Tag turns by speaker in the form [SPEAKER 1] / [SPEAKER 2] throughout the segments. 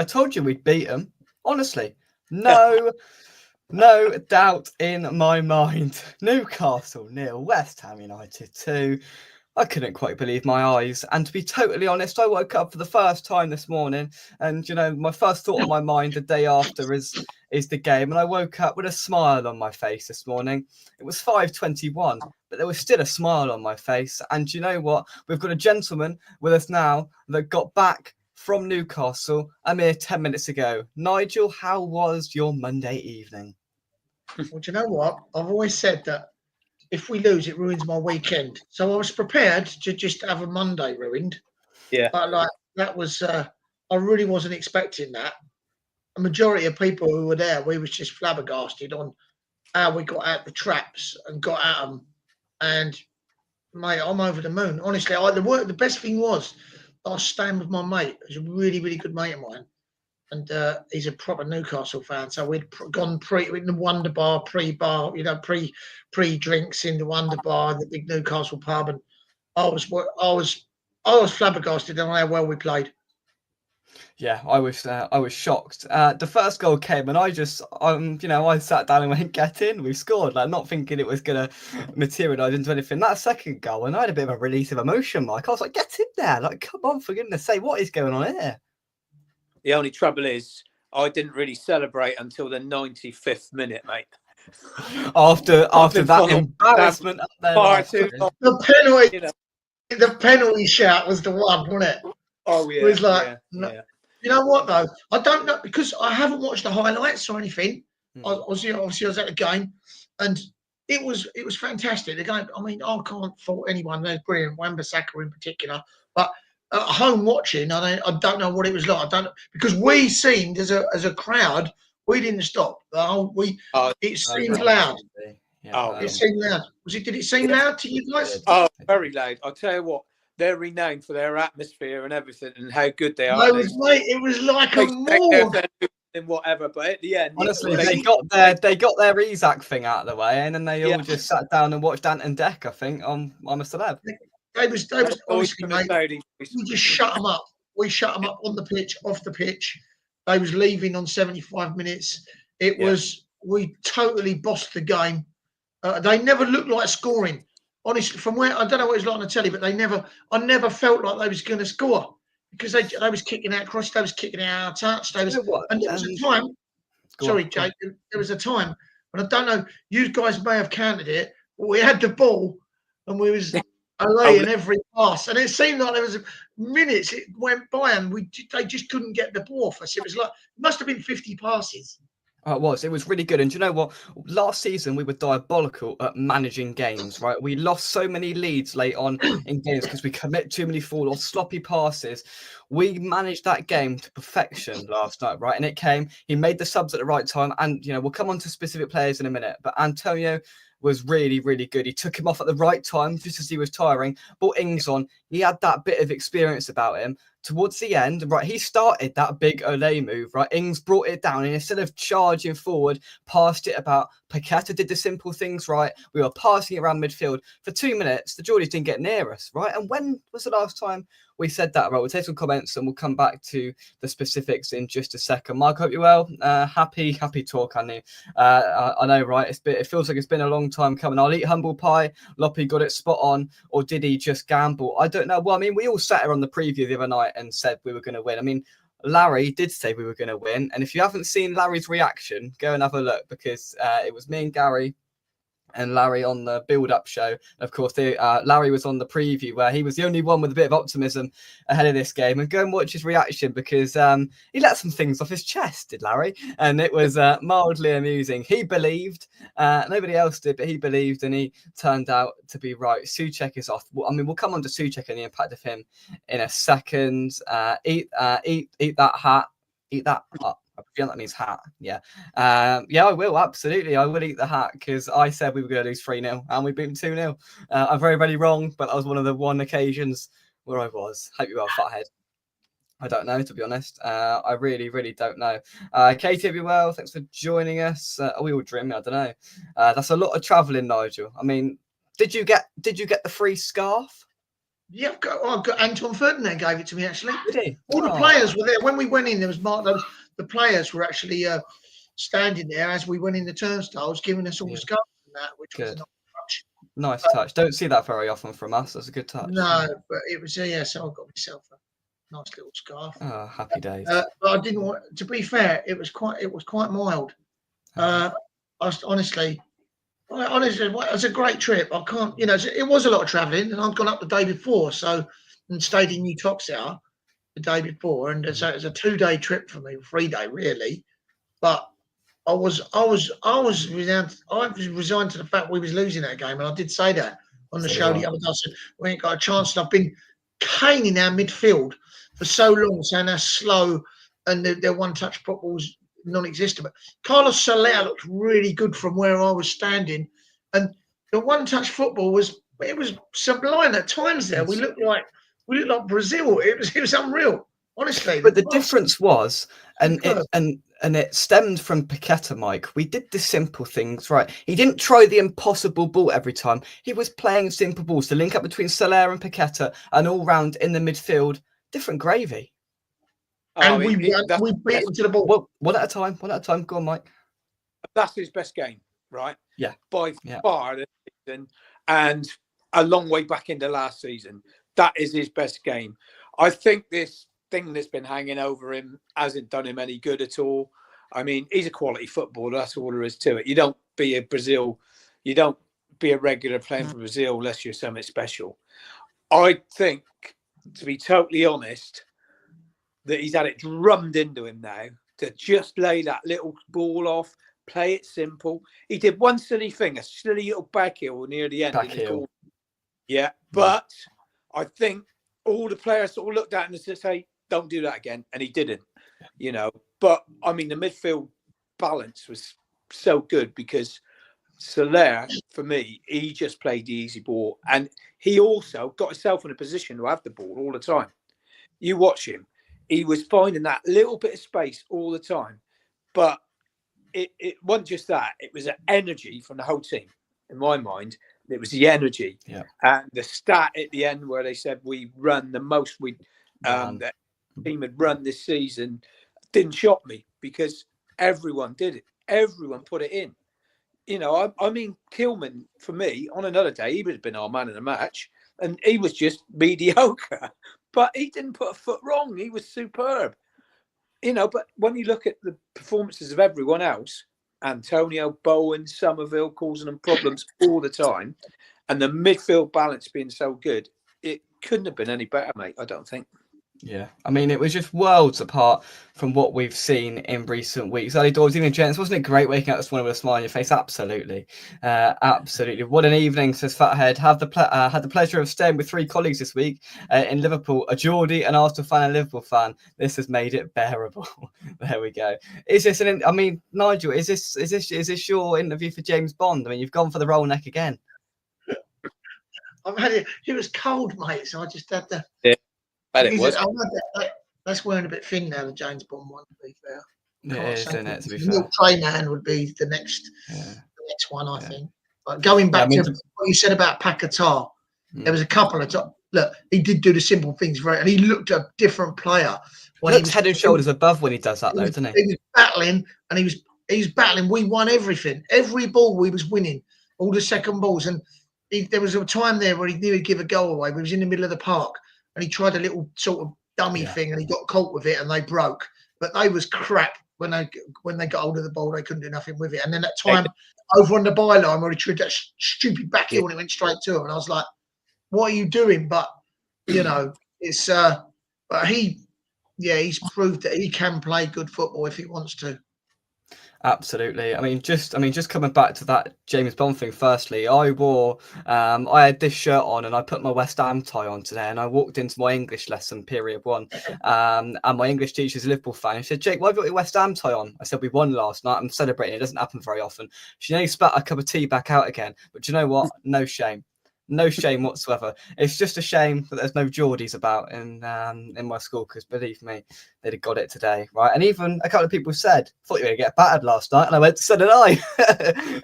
[SPEAKER 1] I told you we'd beat them. Honestly, no doubt in my mind. Newcastle 0, West Ham United 2. I couldn't quite believe my eyes. And to be totally honest, I woke up for the first time this morning. And, you know, my first thought on my mind the day after is the game. And I woke up with a smile on my face this morning. It was 5:21, but there was still a smile on my face. And you know what? We've got a gentleman with us now that got back from Newcastle a mere 10 minutes ago. Nigel, how was your Monday evening?
[SPEAKER 2] Well, do you know what? I've always said that if we lose, it ruins my weekend. So I was prepared to just have a Monday ruined.
[SPEAKER 3] Yeah.
[SPEAKER 2] But like that was, I really wasn't expecting that. A majority of people who were there, we was just flabbergasted on how we got out the traps and got at them. And mate, I'm over the moon. Honestly, the best thing was I was staying with my mate. He's a really, really good mate of mine. And he's a proper Newcastle fan. So we'd gone in the Wonder Bar, pre-bar, you know, pre-drinks in the Wonder Bar, the big Newcastle pub, and I was flabbergasted on how well we played.
[SPEAKER 1] Yeah, I was shocked. The first goal came, and I just, you know, I sat down and went, "Get in, we've scored!" Like not thinking it was gonna materialise into anything. That second goal, and I had a bit of a release of emotion. Like I was like, "Get in there! Like, come on, for goodness' sake, what is going on here?"
[SPEAKER 3] The only trouble is, I didn't really celebrate until the 95th minute, mate.
[SPEAKER 1] After that embarrassment,
[SPEAKER 2] the penalty, you know. The penalty shout was the one, wasn't it?
[SPEAKER 3] Oh yeah.
[SPEAKER 2] It was like,
[SPEAKER 3] yeah.
[SPEAKER 2] You know what though? I don't know because I haven't watched the highlights or anything. Obviously, I was at the game, and it was fantastic. The game. I mean, I can't fault anyone. They're brilliant. WAN-BISSAKA in particular, but at home watching, I don't know what it was like. I don't know, because we seemed as a crowd, we didn't stop. It seemed loud. It seemed loud. Did it seem loud to you guys?
[SPEAKER 3] Oh, very loud. I'll tell you what. They're renowned for their atmosphere and everything, and how good they are.
[SPEAKER 2] It was like a morgue.
[SPEAKER 3] And whatever, but at the end,
[SPEAKER 1] honestly, they got their Isaac thing out of the way, and then they all just sat down and watched Ant and Dec. I think on I'm a Celeb.
[SPEAKER 2] They was honestly, mate, we just shut them up. We shut them up on the pitch, off the pitch. They was leaving on 75 minutes. We totally bossed the game. They never looked like scoring. Honestly, from where I don't know what it's like on the telly, but I never felt like they was going to score because they was kicking out cross, they was kicking out touch. And there was a time. Sorry, Jake. There was a time, and I don't know. You guys may have counted it, but we had the ball, and we was in every pass, and it seemed like there was minutes. It went by, and they just couldn't get the ball off us. It was like it must have been 50 passes.
[SPEAKER 1] Oh, it was really good. And do you know what? Last season, we were diabolical at managing games, right? We lost so many leads late on in games because we commit too many forward or sloppy passes. We managed that game to perfection last night, right? And it came. He made the subs at the right time. And, you know, we'll come on to specific players in a minute. But Antonio was really, really good. He took him off at the right time, just as he was tiring. Brought Ings on. He had that bit of experience about him. Towards the end, right, he started that big Ole move, right? Ings brought it down, and instead of charging forward, passed it about. Paqueta did the simple things right. We were passing it around midfield. For 2 minutes, the Geordies didn't get near us, right? And when was the last time we said that? Right, we'll take some comments and we'll come back to the specifics in just a second. Mark, hope you're well. Happy talk, Annie. I know, right? It feels like it's been a long time coming. I'll eat humble pie. Loppy got it spot on, or did he just gamble? I don't know. Well, I mean, we all sat here on the preview the other night and said we were going to win. I mean, Larry did say we were going to win. And if you haven't seen Larry's reaction, go and have a look, because it was me and Gary and Larry on the build-up show. Of course, Larry was on the preview where he was the only one with a bit of optimism ahead of this game. And go and watch his reaction, because he let some things off his chest, did Larry? And it was mildly amusing. He believed, nobody else did, but he believed, and he turned out to be right. Souček is off. I mean, we'll come on to Souček and the impact of him in a second. Eat that hat. Eat that up. I feel that means hat. Yeah, I will. Absolutely. I will eat the hat, because I said we were going to lose 3-0 and we beat them 2-0. I'm very, very wrong, but that was one of the occasions where I was. Hope you are, fathead. I don't know, to be honest. I really, really don't know. Katie, hope you well. Thanks for joining us. Are we all dreaming? I don't know. That's a lot of travelling, Nigel. I mean, did you get the free scarf?
[SPEAKER 2] Yeah, I've got Anton Ferdinand gave it to me actually.
[SPEAKER 1] Did he?
[SPEAKER 2] All the players were there when we went in. There was Mark. The players were actually standing there as we went in the turnstiles, giving us all the scarves and that, which was a nice touch.
[SPEAKER 1] Nice touch. Don't see that very often from us. That's a good touch.
[SPEAKER 2] No, but it was so I got myself a nice little scarf.
[SPEAKER 1] Oh, happy days.
[SPEAKER 2] But I didn't want. To be fair, it was quite mild. Honestly, it was a great trip. I can't, it was a lot of travelling, and I'd gone up the day before, and stayed in Newcastle the day before, and so it was a 2-day trip for me, 3-day really. But I was resigned to the fact we was losing that game, and I did say that on the show the other day. I said we ain't got a chance, and I've been caning our midfield for so long, saying they're slow and their one-touch football's non-existent. But Carlos Soler looked really good from where I was standing, and the one-touch football was sublime at times. There we looked like Brazil. It was unreal, honestly.
[SPEAKER 1] But the difference was, and it stemmed from Paqueta, Mike. We did the simple things right. He didn't try the impossible ball every time. He was playing simple balls to link up between Soler and Paqueta, and all round in the midfield, different gravy.
[SPEAKER 2] And we beat him to the ball.
[SPEAKER 1] Well, one at a time. Go on, Mike.
[SPEAKER 3] That's his best game, right?
[SPEAKER 1] Yeah.
[SPEAKER 3] By far this season, and a long way back into last season. That is his best game. I think this thing that's been hanging over him hasn't done him any good at all. I mean, he's a quality footballer. That's all there is to it. You don't be a regular playing for Brazil unless you're something special. I think, to be totally honest, that he's had it drummed into him now to just lay that little ball off, play it simple. He did one silly thing, a silly little back heel near the end. Yeah, but I think all the players sort of looked at him and said, "Hey, don't do that again," and he didn't. But I mean, the midfield balance was so good because Soler, for me, he just played the easy ball, and he also got himself in a position to have the ball all the time. You watch him. He was finding that little bit of space all the time. But it wasn't just that. It was an energy from the whole team, in my mind. It was the energy. Yeah. And the stat at the end where they said we run the most that team had run this season didn't shock me because everyone did it. Everyone put it in. I mean, Kilman, for me, on another day, he would have been our man in the match. And he was just mediocre. But he didn't put a foot wrong. He was superb. But when you look at the performances of everyone else, Antonio, Bowen, Somerville causing them problems all the time, and the midfield balance being so good, it couldn't have been any better, mate, I don't think.
[SPEAKER 1] Yeah, I mean, it was just worlds apart from what we've seen in recent weeks. Early doors, even gents, wasn't it great waking up this morning with a smile on your face? Absolutely, absolutely. What an evening, says Fathead. Had the pleasure of staying with 3 colleagues this week in Liverpool: a Geordie, an Arsenal fan, and a Liverpool fan. This has made it bearable. There we go. Is this Nigel? Is this your interview for James Bond? I mean, you've gone for the roll neck again.
[SPEAKER 2] I've had it. It was cold, mate, so I just had to.
[SPEAKER 3] Yeah. But it was.
[SPEAKER 2] That's wearing a bit thin now, the James Bond one, to be fair.
[SPEAKER 1] It is, isn't it, to be fair?
[SPEAKER 2] Milk Tray Man would be the next one, I think. But going back to what you said about Paquetá, there was a couple of look, he did do the simple things and he looked a different player.
[SPEAKER 1] He looks head and shoulders above when he does that, though, doesn't he?
[SPEAKER 2] He was battling, and he was battling. We won everything. Every ball we was winning, all the second balls. And there was a time there where he nearly give a goal away. We was in the middle of the park, and he tried a little sort of dummy thing, and he got caught with it, and they broke. But they was crap when they got hold of the ball. They couldn't do nothing with it. And then that time over on the byline where he tried that stupid back heel and it went straight to him, and I was like, "What are you doing?" But it's but he's proved that he can play good football if he wants to.
[SPEAKER 1] Absolutely. I mean, just coming back to that James Bond thing. Firstly, I had this shirt on, and I put my West Ham tie on today, and I walked into my English lesson, period 1, and my English teacher's a Liverpool fan. She said, "Jake, why have you got your West Ham tie on?" I said, "We won last night. I'm celebrating. It doesn't happen very often." She nearly spat a cup of tea back out again. But you know what? No shame. No shame whatsoever. It's just a shame that there's no Geordies about in my school, because believe me, they'd have got it today, right? And even a couple of people said, "Thought you were going to get battered last night," and I went, "So did I,"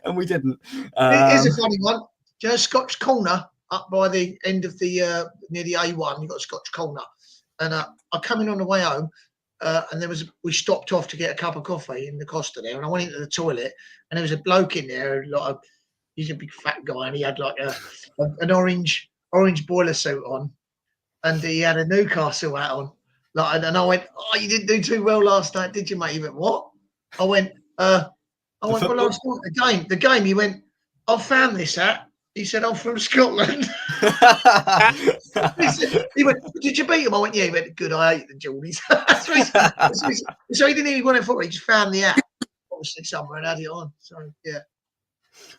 [SPEAKER 1] and we didn't.
[SPEAKER 2] It is a funny one. Do you know Scott's Corner? up by the end of the near the A1. You've got a Scotch corner, and I come in on the way home, and we stopped off to get a cup of coffee in the Costa there, and I went into the toilet, and there was a bloke in there, he's a big fat guy, and he had like an orange boiler suit on, and he had a Newcastle hat on. Like, and I went, "Oh, you didn't do too well last night, did you, mate?" He went, "What?" I went, "Well, last night, the game." He went, "I found this hat." He said, "I'm from Scotland." he went, "Did you beat him?" I went, "Yeah." He went, "Good, I hate the Geordies." So he didn't even go in for it. He just found the hat, obviously, somewhere and had it on. So, yeah.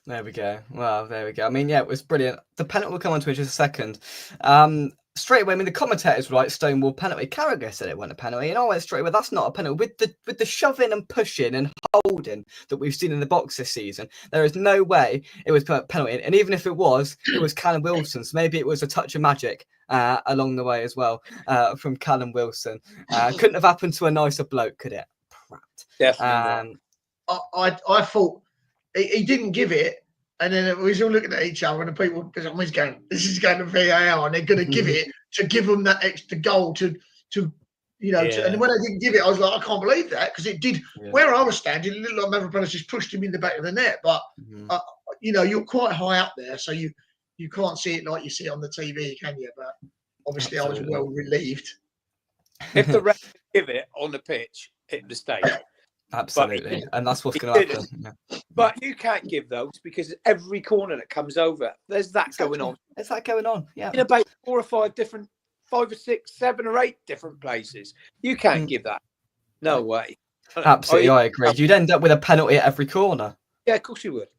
[SPEAKER 1] There we go. Well, there we go. I mean, yeah, it was brilliant. The penalty will come on to in just a second. Straight away, I mean, the commentators were like, Stonewall penalty. Carragher said it wasn't a penalty, and I went straight away, that's not a penalty. With the shoving and pushing and holding that we've seen in the box this season, there is no way it was a penalty. And even if it was Callum Wilson. So maybe it was a touch of magic along the way as well from Callum Wilson. Couldn't have happened to a nicer bloke, could it?
[SPEAKER 3] Definitely
[SPEAKER 2] not. I thought he didn't give it. And then we was all looking at each other, and the people, because I'm always going, this is going to VAR, and they're going to give it to give them that extra goal to you know. And when they didn't give it, I was like, I can't believe that, because it did. Yeah. Where I was standing, it looked like Mavropanos just pushed him in the back of the net, but you know, you're quite high up there, so you can't see it like you see it on the TV, can you? But obviously, I was well relieved.
[SPEAKER 3] If the ref give it on the pitch, it would have stayed.
[SPEAKER 1] Absolutely, and that's what's going to happen. Yeah.
[SPEAKER 3] But you can't give those, because every corner that comes over, there's that going on.
[SPEAKER 1] There's that going on, yeah.
[SPEAKER 3] In about 4 or 5 different, 5 or 6, 7 or 8 different places. You can't give that. No way.
[SPEAKER 1] Absolutely, I agree. You'd end up with a penalty at every corner.
[SPEAKER 3] Yeah, of course you would.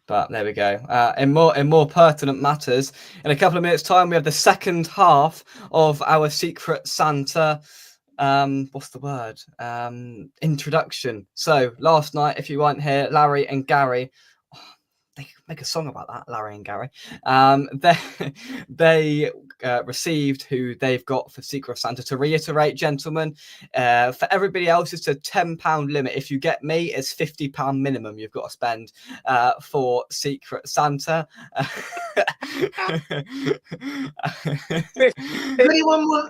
[SPEAKER 1] But there we go. In more pertinent matters, in a couple of minutes' time, we have the second half of our Secret Santa. What's the word? Introduction. So last night, if you weren't here, Larry and Gary, they make a song about that, Larry and Gary. They received who they've got for Secret Santa. To reiterate, gentlemen, for everybody else, it's a £10 limit. If you get me, it's £50 minimum you've got to spend for Secret Santa.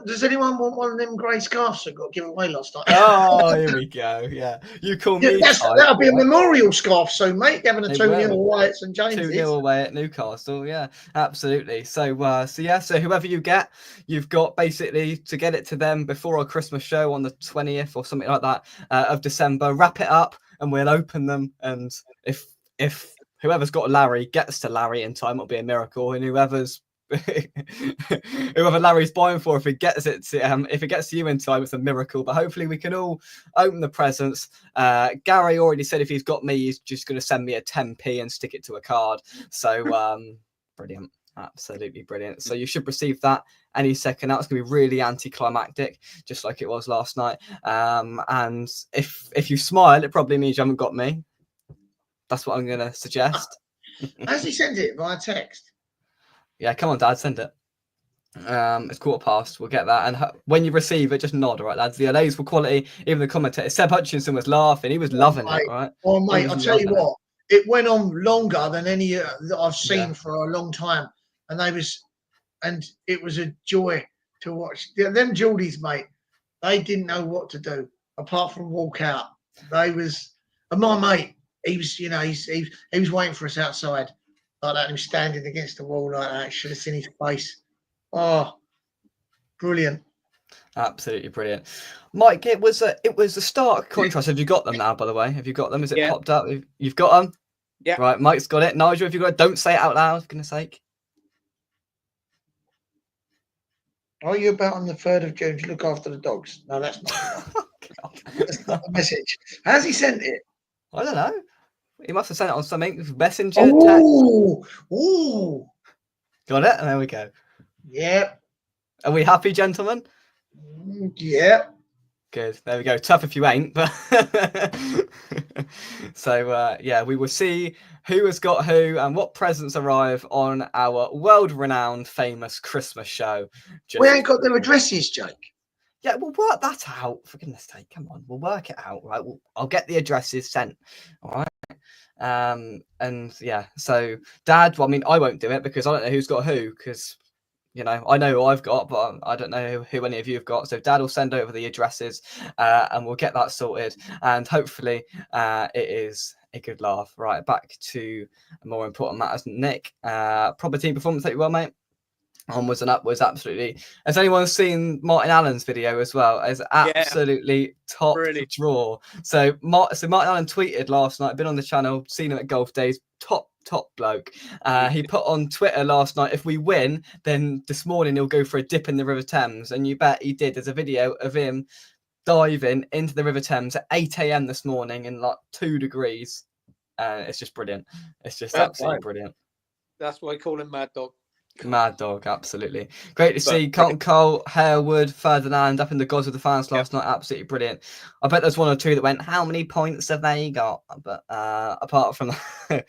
[SPEAKER 2] Does anyone want one of them grey scarves that got given away last night?
[SPEAKER 1] Oh, here we go. Yeah, you call me.
[SPEAKER 2] That'll be a memorial scarf, so mate, having a 2-0 away at St James's.
[SPEAKER 1] 2-0 away at Newcastle. Yeah, absolutely. So whoever you get, you've got basically to get it to them before our Christmas show on the 20th or something like that of December. Wrap it up, and we'll open them. And if whoever's got Larry gets to Larry in time, it'll be a miracle. And whoever Larry's buying for, if it gets to you in time, it's a miracle. But hopefully we can all open the presents. Gary already said if he's got me, he's just going to send me a 10p and stick it to a card. So brilliant, absolutely brilliant. So you should receive that any second. That's going to be really anticlimactic, just like it was last night. And if you smile, it probably means you haven't got me. That's what I'm going to suggest.
[SPEAKER 2] Has he sent it via text?
[SPEAKER 1] Yeah, come on, Dad, send it. It's past. We'll get that. And when you receive it, just nod, all right, lads. The LA's for quality. Even the commentator, Seb Hutchinson, was laughing. He was loving it, right?
[SPEAKER 2] Oh, mate, I'll tell you what. It went on longer than any that I've seen for a long time. And it was a joy to watch. Them Geordies, mate, they didn't know what to do apart from walk out. And my mate, he was, you know, he was waiting for us outside like that. And he was standing against the wall like that. Should have seen his face. Oh, brilliant!
[SPEAKER 1] Absolutely brilliant, Mike. It was a stark contrast. Have you got them now? By the way, have you got them? Is it popped up? You've got them.
[SPEAKER 3] Yeah.
[SPEAKER 1] Right, Mike's got it. Nigel, if you got it, don't say it out loud. For goodness sake.
[SPEAKER 2] Are you about on the 3rd of June to look after the dogs? No, that's not. That's not the message. Has he sent it?
[SPEAKER 1] I don't know. He must have sent it on something. Messenger.
[SPEAKER 2] Ooh.
[SPEAKER 1] Got it? And there we go.
[SPEAKER 2] Yep.
[SPEAKER 1] Are we happy, gentlemen?
[SPEAKER 2] Yep.
[SPEAKER 1] Good. There we go. Tough if you ain't, but so we will see who has got who and what presents arrive on our world-renowned, famous Christmas show.
[SPEAKER 2] We ain't got their addresses, Jake.
[SPEAKER 1] Yeah, we'll work that out. For goodness sake, come on, we'll work it out, right? I'll get the addresses sent. All right. And yeah, so Dad, well, I mean, I won't do it because I don't know who's got who, because you know, I know who I've got, but I don't know who any of you have got. So Dad will send over the addresses, and we'll get that sorted. And hopefully, it is a good laugh. Right, back to more important matters. Nick, proper team performance that you well, mate. Onwards and upwards, absolutely. Has anyone seen Martin Allen's video as well? It's absolutely top draw. So Martin Allen tweeted last night. Been on the channel, seen him at golf days. Top bloke. He put on Twitter last night, if we win, then this morning he'll go for a dip in the River Thames. And you bet he did. There's a video of him diving into the River Thames at 8 a.m. this morning in like 2 degrees. It's just brilliant. It's just absolutely brilliant.
[SPEAKER 3] That's why I call him Mad Dog.
[SPEAKER 1] Mad Dog, absolutely. Great to see Carlton Cole, Harewood, Ferdinand up in the gods of the fans last night. Absolutely brilliant. I bet there's 1 or 2 that went, how many points have they got? But apart from that,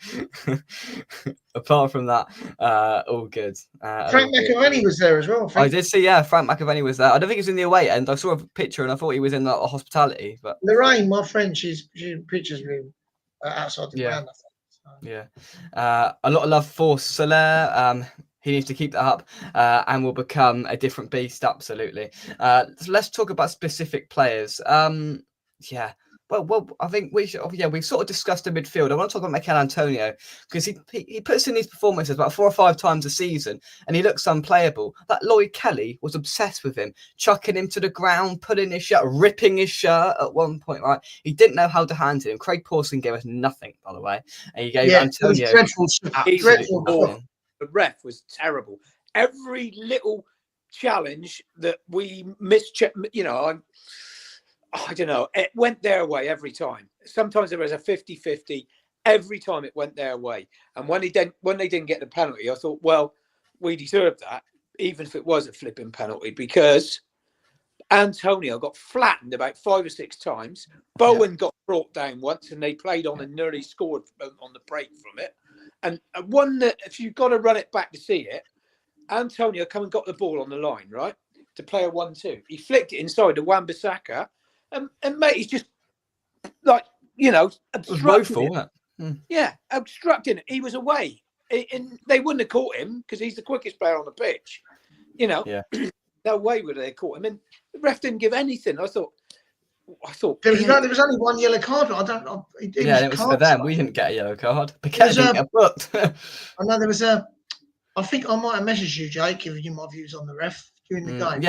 [SPEAKER 1] all good.
[SPEAKER 2] Frank McAvenny was there as well.
[SPEAKER 1] I did see, Frank McAvenny was there. I don't think he was in the away end. I saw a picture and I thought he was in the hospitality. But
[SPEAKER 2] Lorraine, my friend, she pictures me outside the ground.
[SPEAKER 1] Yeah. A lot of love for Soler. He needs to keep that up and will become a different beast. Absolutely. So let's talk about specific players. Well, I think we should. We've sort of discussed the midfield. I want to talk about Mikel Antonio because he puts in these performances about 4 or 5 times a season, and he looks unplayable. That Lloyd Kelly was obsessed with him, chucking him to the ground, pulling his shirt, ripping his shirt at one point. Right, he didn't know how to handle him. Craig Pawson gave us nothing, by the way, and he gave Antonio
[SPEAKER 3] dreadful. The ref was terrible. Every little challenge that we mischecked, I don't know, it went their way every time. Sometimes there was a 50-50. Every time it went their way. And when they didn't get the penalty, I thought, well, we deserved that, even if it was a flipping penalty, because Antonio got flattened about 5 or 6 times. Bowen got brought down once, and they played on and nearly scored on the break from it. And one that, if you've got to run it back to see it, Antonio come and got the ball on the line, right, to play a 1-2. He flicked it inside the WAN-BISSAKA, and mate, he's just like, obstructing it. Yeah, obstructing it. He was away, and they wouldn't have caught him because he's the quickest player on the pitch. No way would they have caught him, and the ref didn't give anything. I thought
[SPEAKER 2] there was only 1 yellow card.
[SPEAKER 1] It was for them. We didn't get a yellow card. Because didn't get booked.
[SPEAKER 2] I know there was I think I might have messaged you, Jake, giving you my views on the ref during the game.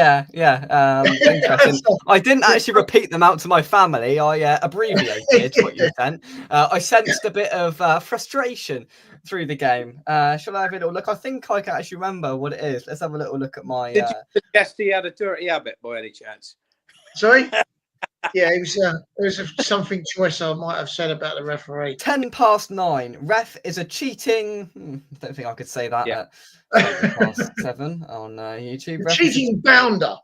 [SPEAKER 1] Interesting. I didn't actually repeat them out to my family. I abbreviated what you sent. I sensed a bit of frustration through the game. Shall I have a little look? I think I can actually remember what it is. Let's have a little look at my.
[SPEAKER 3] Did you suggest he had a dirty habit by any chance?
[SPEAKER 2] Sorry. Yeah, it was something choice I might have said about the referee.
[SPEAKER 1] 9:10. Ref is a cheating. I don't think I could say that at 7 on YouTube.
[SPEAKER 2] Cheating bounder.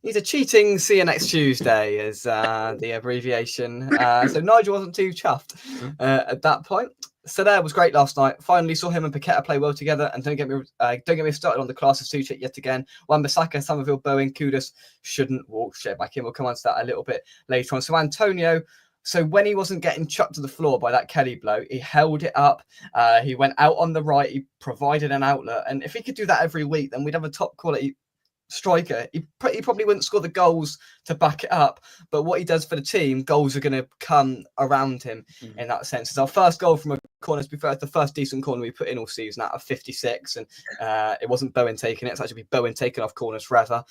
[SPEAKER 1] He's a cheating. See you next Tuesday is the abbreviation. So Nigel wasn't too chuffed at that point. Soler was great last night. Finally saw him and Paqueta play well together. And don't get me started on the class of Suchek yet again. WAN-BISSAKA, Somerville, Bowen, Kudus shouldn't walk shit back in. We'll come on to that a little bit later on. So Antonio, so when he wasn't getting chucked to the floor by that Kelly blow, he held it up. He went out on the right. He provided an outlet. And if he could do that every week, then we'd have a top quality striker. He probably wouldn't score the goals to back it up, but what he does for the team, goals are going to come around him in that sense. It's our first goal from a corner. To be fair, it's the first decent corner we put in all season out of 56, and it wasn't Bowen taking it. It's actually Bowen taking off corners forever.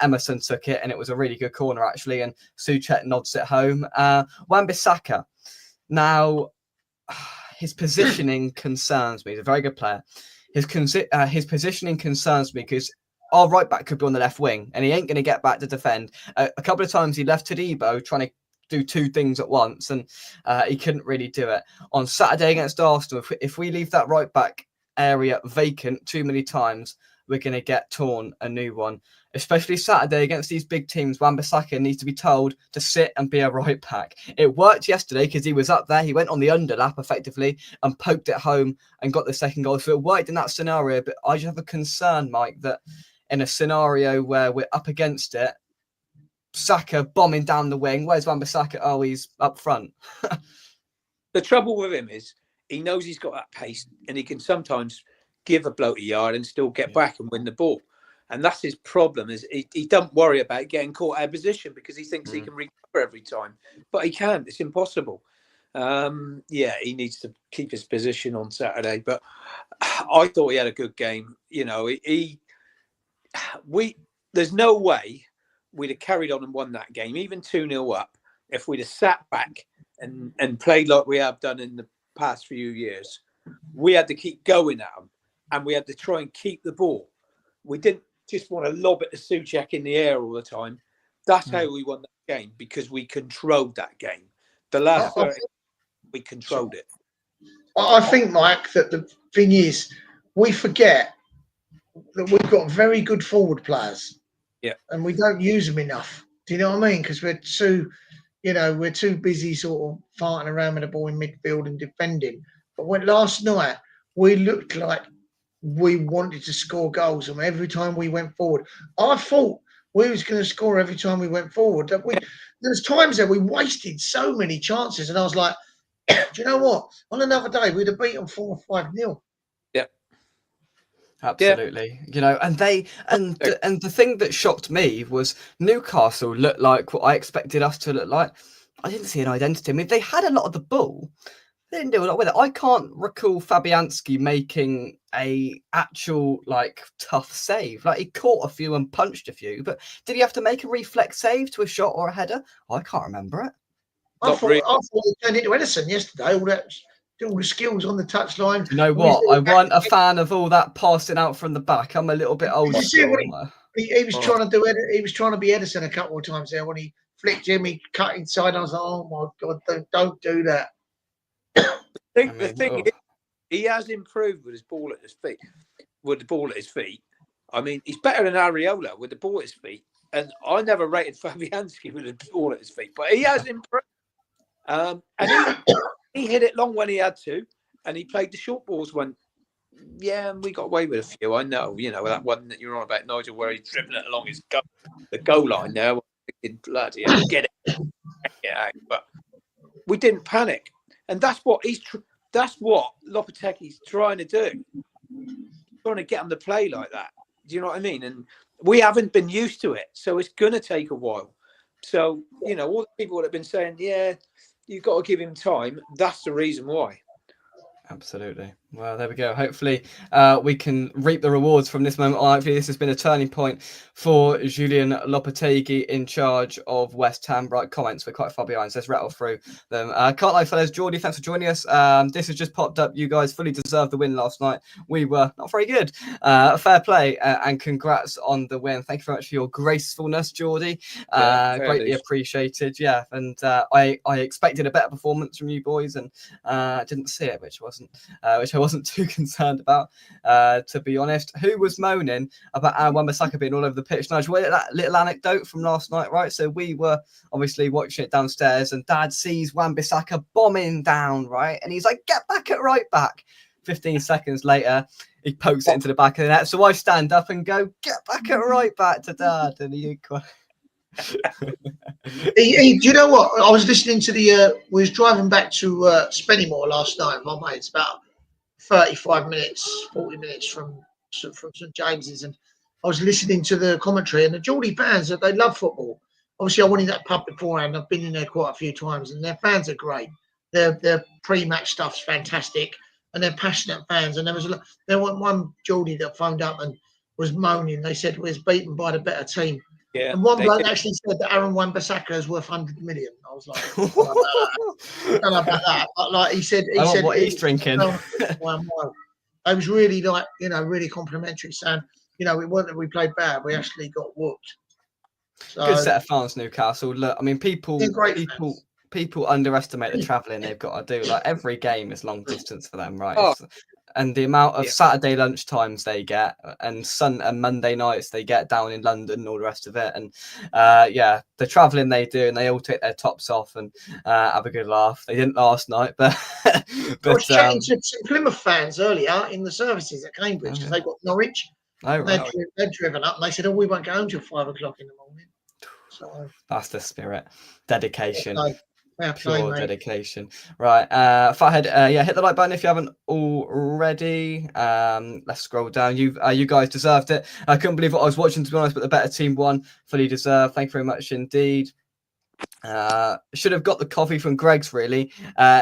[SPEAKER 1] Emerson took it, and it was a really good corner actually, and Suchek nods it home. WAN-BISSAKA, now his positioning concerns me. He's a very good player. His positioning concerns me because our right back could be on the left wing, and he ain't going to get back to defend. A couple of times he left Todibo trying to do 2 things at once, and he couldn't really do it. On Saturday against Arsenal, if we leave that right back area vacant too many times, we're going to get torn a new one. Especially Saturday against these big teams, WAN-BISSAKA needs to be told to sit and be a right back. It worked yesterday because he was up there. He went on the underlap effectively and poked it home and got the second goal. So it worked in that scenario, but I just have a concern, Mike, that in a scenario where we're up against it, Saka bombing down the wing. Where's WAN-BISSAKA? Oh, he's up front.
[SPEAKER 3] The trouble with him is he knows he's got that pace, and he can sometimes give a bloke a yard and still get back and win the ball. And that's his problem. Is he don't worry about getting caught out of position because he thinks he can recover every time, but he can't. It's impossible. Yeah, he needs to keep his position on Saturday. But I thought he had a good game. You know, there's no way we'd have carried on and won that game, even 2-0 up, if we'd have sat back and played like we have done in the past few years. We had to keep going at them, and we had to try and keep the ball. We didn't just want to lob it to Souček in the air all the time. That's how we won that game, because we controlled that game. The last 30, we controlled it.
[SPEAKER 2] I think, Mike, that the thing is, we forget that we've got very good forward players.
[SPEAKER 3] Yeah.
[SPEAKER 2] And we don't use them enough. Do you know what I mean? Because we're too busy sort of farting around with the ball in midfield and defending. But last night, we looked like we wanted to score goals, and every time we went forward, I thought we was going to score every time we went forward. There's times that we wasted so many chances, and I was like, do you know what? On another day, we'd have beaten 4 or 5-0.
[SPEAKER 3] Yeah,
[SPEAKER 1] absolutely. You know, and the thing that shocked me was Newcastle looked like what I expected us to look like. I didn't see an identity. I mean, they had a lot of the ball. They didn't do a lot with it. I can't recall Fabianski making a actual tough save. Like, he caught a few and punched a few, but did he have to make a reflex save to a shot or a header? I can't remember it.
[SPEAKER 2] I thought he turned into Edison yesterday. All the skills on the touchline.
[SPEAKER 1] You know what? I wasn't a fan of all that passing out from the back. I'm a little bit old school.
[SPEAKER 2] He was trying to do it. He was trying to be Edison a couple of times there when he flicked him. He cut inside. I was like, oh my God, don't do that.
[SPEAKER 3] The thing is, he has improved with his ball at his feet. With the ball at his feet, I mean, he's better than Areola with the ball at his feet. And I never rated Fabianski with the ball at his feet, but he has improved. And he hit it long when he had to, and he played the short balls when, and we got away with a few. I know, that one that you're on about, Nigel, where he's dribbling it along the goal line there. Bloody hell, get it out. But we didn't panic. And that's what Lopetegui's trying to do. Trying to get him to play like that. Do you know what I mean? And we haven't been used to it, so it's going to take a while. So, all the people that have been saying, you've got to give him time, that's the reason why.
[SPEAKER 1] Absolutely. Well, there we go. Hopefully we can reap the rewards from this moment on. Hopefully this has been a turning point for Julian Lopetegui in charge of West Ham. Right, comments, we're quite far behind, so let's rattle through them. Can't lie, fellas. Geordie, thanks for joining us. This has just popped up. You guys fully deserved the win last night. We were not very good. Fair play, and congrats on the win. Thank you very much for your gracefulness, Geordie. Greatly appreciated. Yeah, and I expected a better performance from you boys, and didn't see it, which I wasn't too concerned about, to be honest. Who was moaning about WAN-BISSAKA being all over the pitch? Nigel, that little anecdote from last night, right? So we were obviously watching it downstairs, and Dad sees WAN-BISSAKA bombing down, right? And he's like, get back at right back. 15 seconds later, he pokes it into the back of the net. So I stand up and go, get back at right back to Dad. And he
[SPEAKER 2] do you know what? I was listening to we was driving back to Spennymoor last night with my mates, about 35 minutes, 40 minutes from St James's, and I was listening to the commentary, and the Geordie fans, they love football. Obviously, I went in that pub beforehand. I've been in there quite a few times, and their fans are great. Their pre-match stuff's fantastic, and they're passionate fans. And there was one Geordie that phoned up and was moaning. They said we was beaten by the better team.
[SPEAKER 3] Yeah,
[SPEAKER 2] and one bloke actually said that Aaron WAN-BISSAKA is worth 100 million. I was like, I don't know about that. But he said
[SPEAKER 1] what he's drinking.
[SPEAKER 2] It was really really complimentary, saying, it wasn't that we played bad, we actually got whooped. So,
[SPEAKER 1] good set of fans, Newcastle. Look, I mean, people underestimate the travelling they've got to do. Like, every game is long distance for them, right? And the amount of Saturday lunch times they get, and Monday nights they get down in London and all the rest of it. And the travelling they do, and they all take their tops off and have a good laugh. They didn't last night, but I
[SPEAKER 2] was chatting to some Plymouth fans earlier in the services at Cambridge, because they've got Norwich.
[SPEAKER 1] Oh, right.
[SPEAKER 2] They'd driven up, and they said, we won't go home till 5 o'clock in the morning. So
[SPEAKER 1] that's the spirit, dedication.
[SPEAKER 2] Fair play,
[SPEAKER 1] Pure
[SPEAKER 2] mate.
[SPEAKER 1] dedication. Right. Fathead, yeah, hit the like button if you haven't already. Let's scroll down. You guys deserved it. I couldn't believe what I was watching, to be honest, but the better team won. Fully deserved. Thank you very much indeed. Should have got the coffee from Greg's, really,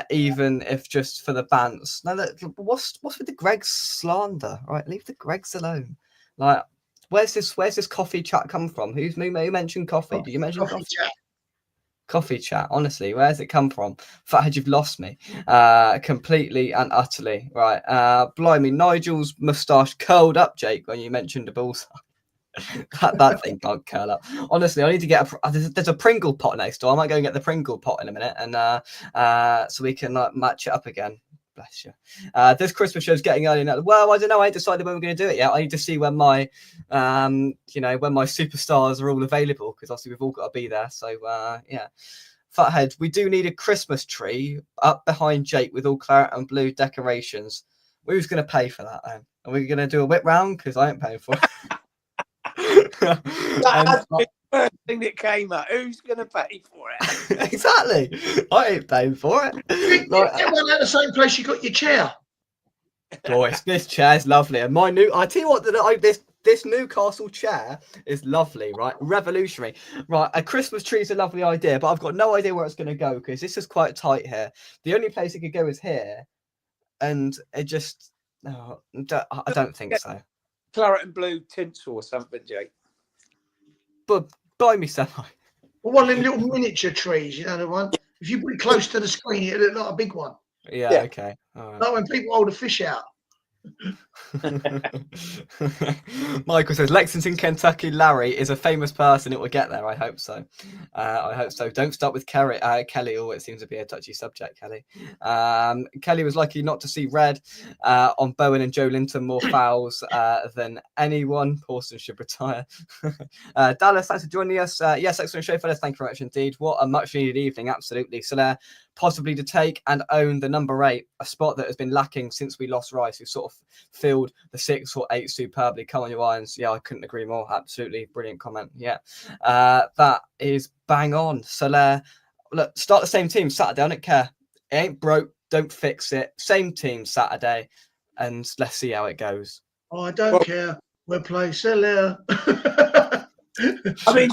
[SPEAKER 1] even if just for the bants. No, look, what's with the Greg's slander? Right, leave the Greg's alone. Like, where's this coffee chat come from? Who mentioned coffee? Did you mention coffee?
[SPEAKER 2] Chat.
[SPEAKER 1] Coffee chat, honestly, where's it come from? Fathead, you've lost me completely and utterly. Right, blimey, Nigel's moustache curled up, Jake, when you mentioned the bullseye. that thing can't curl up. Honestly, I need to get there's a Pringle pot next door. I might go and get the Pringle pot in a minute, and so we can match it up again. Bless you. This Christmas show's getting early now. Well, I don't know. I ain't decided when we're going to do it yet. I need to see when my, when my superstars are all available, because obviously we've all got to be there. So yeah, Fathead, we do need a Christmas tree up behind Jake with all claret and blue decorations. Who's going to pay for that? Then? Are we going to do a whip round? Because I ain't paying for it.
[SPEAKER 3] That's the first thing that came up. Who's going to pay for it?
[SPEAKER 1] Exactly. I ain't paying for it.
[SPEAKER 2] Everyone at the same place you got your chair.
[SPEAKER 1] Boys, this chair's lovely, and I tell you what, this Newcastle chair is lovely, right? Revolutionary, right? A Christmas tree is a lovely idea, but I've got no idea where it's going to go because this is quite tight here. The only place it could go is here, and it just, I don't think so.
[SPEAKER 3] Claret and blue tinsel or something, Jake.
[SPEAKER 1] But buy me some.
[SPEAKER 2] Well, one of them little miniature trees, you know the one. If you put it close to the screen, it look like a big one.
[SPEAKER 1] Yeah. Okay. All right.
[SPEAKER 2] Like when people hold a fish out.
[SPEAKER 1] Michael says Lexington, Kentucky. Larry is a famous person. It will get there. I hope so. I hope so. Don't start with Kelly. Oh, it seems to be a touchy subject, Kelly. Kelly was lucky not to see red on Bowen and Joe Linton, more fouls than anyone. Pawson should retire. Dallas, thanks for joining us. Yes, excellent show, fellas. Thank you very much indeed. What a much needed evening. Absolutely. Soler possibly to take and own the number 8, a spot that has been lacking since we lost Rice, who sort of filled the 6 or 8 superbly. Come on, your irons. Yeah, I couldn't agree more. Absolutely brilliant comment. Yeah, that is bang on. Soler, look, start the same team Saturday. I don't care. It ain't broke. Don't fix it. Same team Saturday, and let's see how it goes.
[SPEAKER 2] Oh, I don't care. We'll play Soler.
[SPEAKER 3] I mean,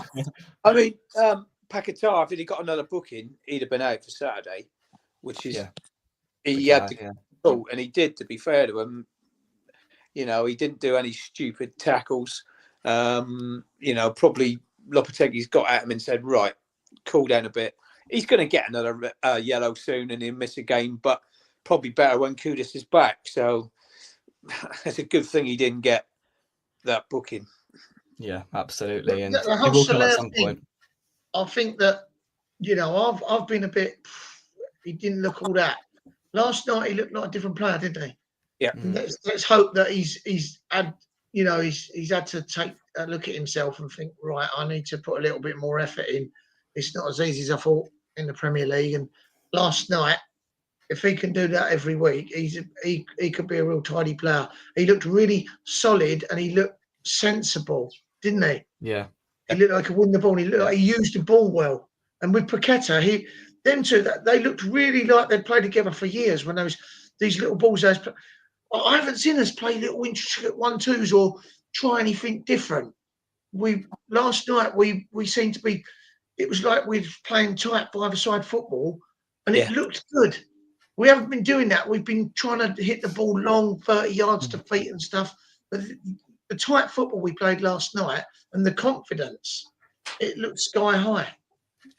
[SPEAKER 3] Paquetá, if he'd got another booking, he'd have been out for Saturday, which is he had to go, and he did. To be fair to him, he didn't do any stupid tackles. Probably Lopetegui's got at him and said, "Right, cool down a bit." He's going to get another yellow soon, and he'll miss a game, but probably better when Kudus is back. So it's a good thing he didn't get that booking.
[SPEAKER 1] Yeah, absolutely, and
[SPEAKER 2] the
[SPEAKER 1] he will come at some point.
[SPEAKER 2] I think that, I've been a bit. He didn't look all that. Last night he looked like a different player, didn't he?
[SPEAKER 3] Yeah.
[SPEAKER 2] Let's hope that he's had to take a look at himself and think, right, I need to put a little bit more effort in. It's not as easy as I thought in the Premier League. And last night, if he can do that every week, he could be a real tidy player. He looked really solid and he looked sensible, didn't he?
[SPEAKER 1] Yeah.
[SPEAKER 2] He looked like he could win the ball. He looked like he used the ball well. And with Paquetá, them two, they looked really like they'd played together for years when these little balls. I haven't seen us play little intricate 1-2s or try anything different. Last night we seemed to be. It was like we were playing tight 5-a-side football, and it looked good. We haven't been doing that. We've been trying to hit the ball long, 30 yards to feet and stuff. But the tight football we played last night and the confidence, it looked sky high.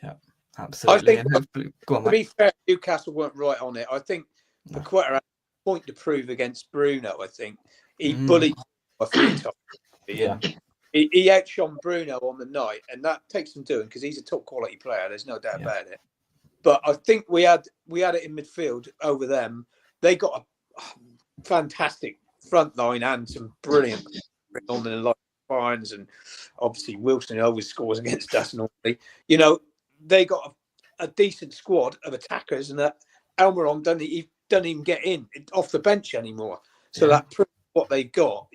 [SPEAKER 1] Yeah, absolutely.
[SPEAKER 3] I think, to be fair, Newcastle weren't right on it. I think Paquetá had a point to prove against Bruno. I think he bullied a few times.
[SPEAKER 1] Yeah.
[SPEAKER 3] He outshone Bruno on the night, and that takes some doing because he's a top quality player. There's no doubt about it. But I think we had it in midfield over them. They got a fantastic front line and some brilliant on the line. Barnes and obviously Wilson always scores against us normally. They got a decent squad of attackers, and that Almiron doesn't even get in off the bench anymore. So that proves what they got.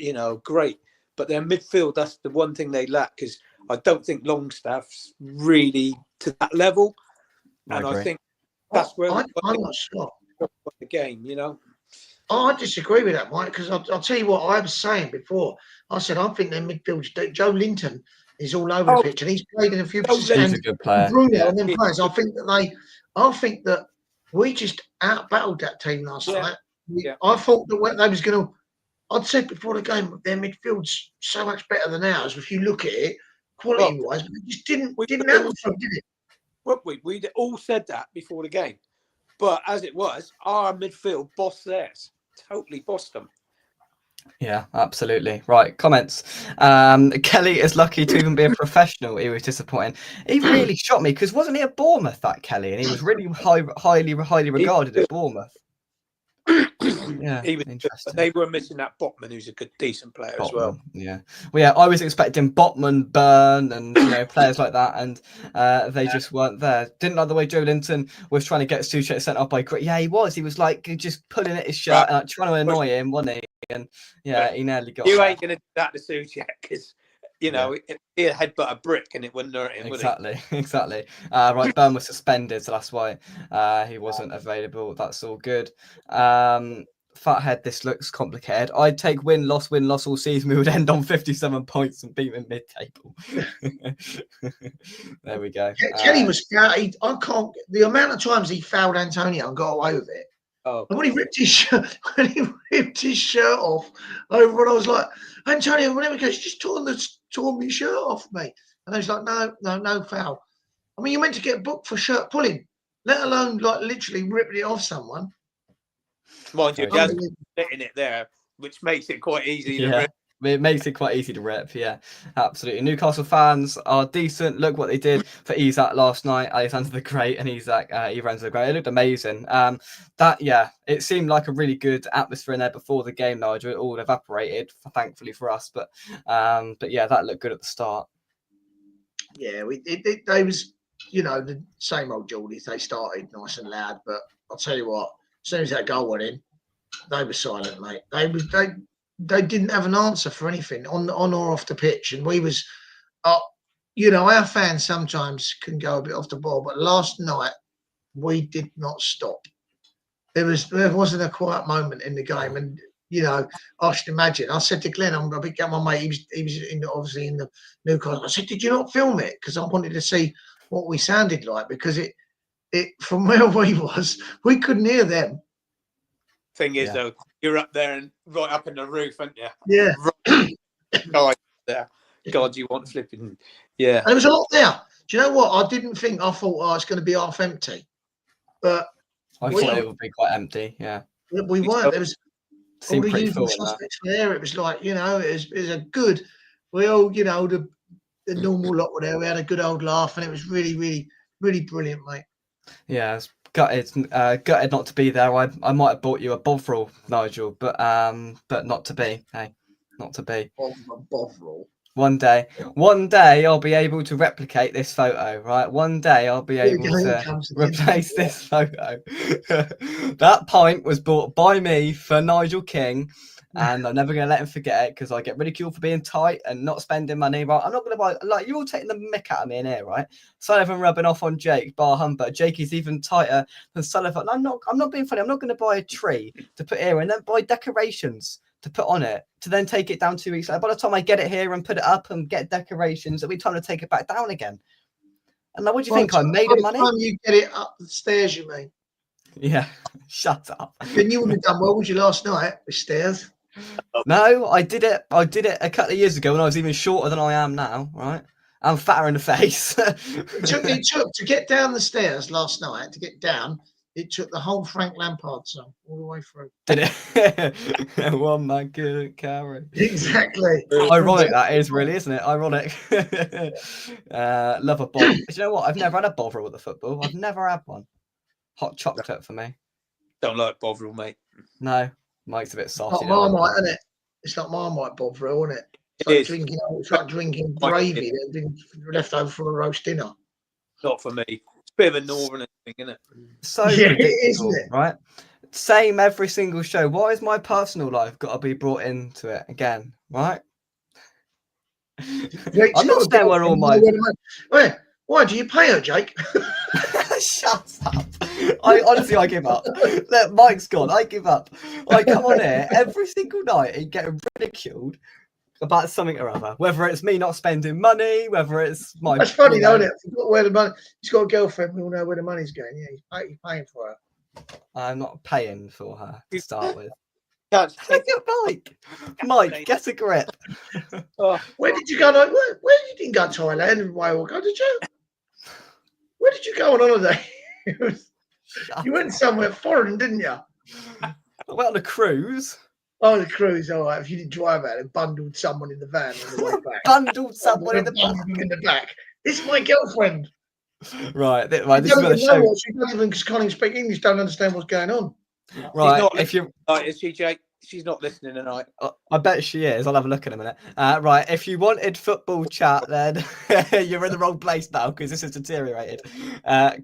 [SPEAKER 3] Great. But their midfield, that's the one thing they lack, because I don't think Longstaff's really to that level. And I think That's where
[SPEAKER 2] I'm not sure.
[SPEAKER 3] the game, you know.
[SPEAKER 2] I disagree with that, Mike, because I'll tell you what I was saying before. I said I think their midfield, Joe Linton is all over the pitch, and he's played in a few positions.
[SPEAKER 1] He's a good player.
[SPEAKER 2] Bruno
[SPEAKER 1] Yeah.
[SPEAKER 2] and them players. I think that we just out battled that team last night. I thought that when they was going to. I'd said before the game, their midfield's so much better than ours. If you look at it, quality-wise, but it just didn't happen for them, did it?
[SPEAKER 3] Well, we all said that before the game, but as it was, our midfield bossed theirs. Totally bossed them.
[SPEAKER 1] Yeah, absolutely. Right, comments. Kelly is lucky to even be a professional. He was disappointing. He really shocked me because wasn't he at Bournemouth, that Kelly? And he was really highly regarded at Bournemouth. Yeah, interesting.
[SPEAKER 3] They were missing that Botman, who's a good, decent player as well.
[SPEAKER 1] Yeah, I was expecting Botman, Byrne, and players like that, and they just weren't there. Didn't like the way Joe Linton was trying to get Souček sent off by Grit. Yeah, he was. He was like just pulling at his shirt and trying to annoy him, wasn't he? And he nearly got.
[SPEAKER 3] You ain't gonna do that to Souček because he'd headbutt a brick and it wouldn't hurt him.
[SPEAKER 1] Exactly. Right, Byrne was suspended, so that's why he wasn't available. That's all good. Fathead, this looks complicated. I'd take win-loss all season. We would end on 57 points and beat in mid-table. There we go.
[SPEAKER 2] Kelly was scared. The amount of times he fouled Antonio and got away with it.
[SPEAKER 1] Oh,
[SPEAKER 2] and when he ripped his shirt off over, and I was like, Antonio, whenever he goes, just torn my shirt off me. And I was like, no foul. I mean, you're meant to get booked for shirt pulling, let alone like literally ripping it off someone.
[SPEAKER 3] Mind you, just letting it there, which makes it quite easy to rip.
[SPEAKER 1] It makes it quite easy to rip, yeah, absolutely. Newcastle fans are decent. Look what they did for Isak last night. Alexander the Great and Isak, Ivan's the Great. It looked amazing. It seemed like a really good atmosphere in there before the game. Nigel, it all evaporated, thankfully for us. But yeah, that looked good at the start.
[SPEAKER 2] Yeah, they was the same old Geordies. They started nice and loud, but I'll tell you what, as soon as that goal went in, they were silent, mate. They didn't have an answer for anything on or off the pitch, and we was, our fans sometimes can go a bit off the ball, but last night we did not stop. There wasn't a quiet moment in the game, and I should imagine. I said to Glenn, I picked up my mate. He was obviously in the Newcastle. I said, "Did you not film it?" Because I wanted to see what we sounded like, because it from where we was, we couldn't hear them.
[SPEAKER 3] Thing is, though, you're up there and right up in the roof, aren't you?
[SPEAKER 2] Yeah.
[SPEAKER 3] Right there. God, you want flipping. Yeah.
[SPEAKER 2] And it was a lot there. Do you know what? I thought, it's going to be half empty. But
[SPEAKER 1] I thought it would be quite empty, yeah.
[SPEAKER 2] We weren't. There was all the usual
[SPEAKER 1] full
[SPEAKER 2] suspects there. It was like, it was a good, we all, the normal lot were there. We had a good old laugh, and it was really, really, really brilliant, mate.
[SPEAKER 1] Yeah, it's gutted not to be there. I might have bought you a Bovril, Nigel, but not to be. Hey, not to be.
[SPEAKER 2] Bovril.
[SPEAKER 1] One day I'll be able to replicate this photo, right? One day I'll be able to replace this photo. That pint was bought by me for Nigel King, and I'm never going to let him forget it, because I get ridiculed for being tight and not spending money. Right? I'm not going to buy, like, you're all taking the mick out of me in here, right? Sullivan rubbing off on Jake, bar humbug. Jake is even tighter than Sullivan. I'm not being funny. I'm not going to buy a tree to put here and then buy decorations to put on it to then take it down 2 weeks later. By the time I get it here and put it up and get decorations, it'll be time to take it back down again. And now, what do you think? I made of money?
[SPEAKER 2] By the time you get it up the stairs, you mean?
[SPEAKER 1] Yeah, shut up.
[SPEAKER 2] Then you wouldn't have done well, would you, last night with stairs?
[SPEAKER 1] No, I did it a couple of years ago when I was even shorter than I am now, right? I'm fatter in the face.
[SPEAKER 2] It took to get down the stairs last night, to get down, it took the whole Frank Lampard song all the way through.
[SPEAKER 1] Did it? One man good carry.
[SPEAKER 2] Exactly.
[SPEAKER 1] Ironic that is, really, isn't it? Ironic. Love a bob. Do you know what? I've never had a Bovril with the football. I've never had one. Hot chocolate for me.
[SPEAKER 3] Don't like Bovril, mate.
[SPEAKER 1] No. Mike's a bit soft.
[SPEAKER 2] It's not Marmite, isn't it? It's like Marmite Bovril, isn't it? It's like drinking gravy that's been left over from a roast dinner.
[SPEAKER 3] Not for me. It's a bit of a northern thing, isn't it?
[SPEAKER 1] So yeah, it is, isn't it? Right? Same every single show. Why is my personal life got to be brought into it again? Right? I'm not saying where all my.
[SPEAKER 2] Why do you pay her, Jake?
[SPEAKER 1] Shut up. I give up. Look, Mike's gone. I give up. I come on here every single night and get ridiculed about something or other. Whether it's me not spending money, whether it's my.
[SPEAKER 2] That's funny, though, isn't it? I forgot where the money. He's got a girlfriend. We all know where the money's going. Yeah, he's paying for her.
[SPEAKER 1] I'm not paying for her to start with.
[SPEAKER 3] Can't
[SPEAKER 1] Look at Mike. Mike, get a grip.
[SPEAKER 2] Where did you go? Where you didn't go to Thailand and Wales? Did you? Where did you go on holiday? You went somewhere foreign, didn't you?
[SPEAKER 1] I went on a cruise.
[SPEAKER 2] Oh, the cruise, all right. If you didn't drive out and bundled someone in the van on the way back.
[SPEAKER 1] Bundled someone in the
[SPEAKER 2] back. This is my girlfriend.
[SPEAKER 1] Right, this is where the show.
[SPEAKER 2] She doesn't even, because can't even speak English, don't understand what's going on.
[SPEAKER 1] Right, if you.
[SPEAKER 3] Is she, Jake? She's not listening tonight.
[SPEAKER 1] I bet she is. I'll have a look in a minute. Right, if you wanted football chat, then you're in the wrong place now because this has deteriorated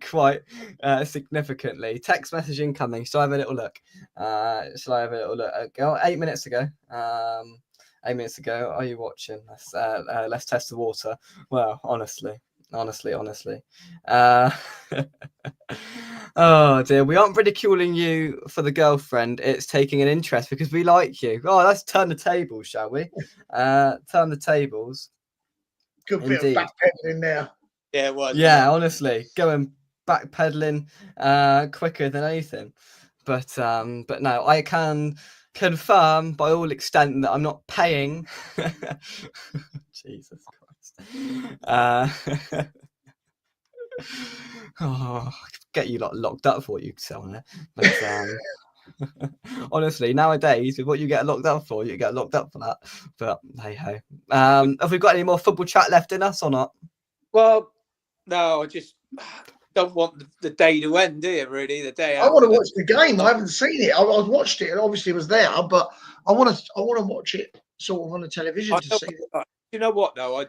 [SPEAKER 1] quite significantly. Text message incoming. Shall I have a little look? 8 minutes ago. 8 minutes ago. Are you watching? Let's test the water. Well, honestly. Oh dear, we aren't ridiculing you for the girlfriend. It's taking an interest because we like you. Oh, let's turn the tables, shall we? Turn the tables.
[SPEAKER 2] Good bit of backpedaling there.
[SPEAKER 3] Yeah, it was.
[SPEAKER 1] Yeah, honestly, going backpedaling quicker than anything. But no, I can confirm by all extent that I'm not paying. Jesus Christ. Oh, get you locked up for what you sell on it. But honestly, nowadays, with what you get locked up for, you get locked up for that. But hey ho. Have we got any more football chat left in us or not?
[SPEAKER 3] Well, no, I just don't want the day to end, do you? Really, the day.
[SPEAKER 2] I want to watch the game. I haven't seen it. I watched it, and obviously it was there, but I want to watch it sort of on the television to see it.
[SPEAKER 3] You know what though?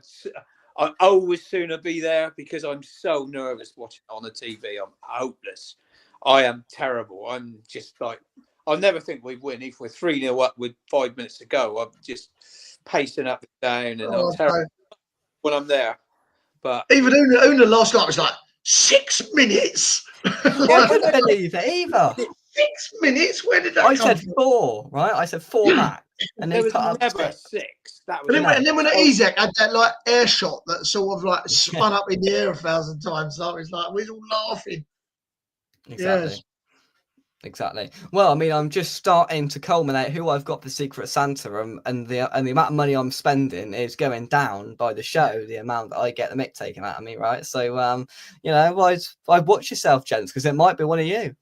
[SPEAKER 3] I always sooner be there because I'm so nervous watching it on the TV. I'm hopeless. I am terrible. I'm just like, I'll never think we win if we're 3-0 up with 5 minutes to go. I'm just pacing up and down, and I'm terrible when I'm there. But
[SPEAKER 2] even Una last night was like 6 minutes.
[SPEAKER 1] I couldn't believe it either.
[SPEAKER 2] 6 minutes? Where did that
[SPEAKER 1] come
[SPEAKER 2] from?
[SPEAKER 1] I said 4, right? I said 4 max. And
[SPEAKER 3] there
[SPEAKER 1] they
[SPEAKER 3] was
[SPEAKER 1] put up
[SPEAKER 3] never 6. That was
[SPEAKER 2] and then when Isaac had that like air shot that sort of like spun up in the air 1,000 times, so it was like we're all laughing.
[SPEAKER 1] Exactly.
[SPEAKER 2] Yes.
[SPEAKER 1] Exactly. Well, I mean, I'm just starting to culminate who I've got for Secret Santa, and the amount of money I'm spending is going down by the show. The amount that I get the mick taken out of me, right? So, you know, I'd watch yourself, gents, because it might be one of you.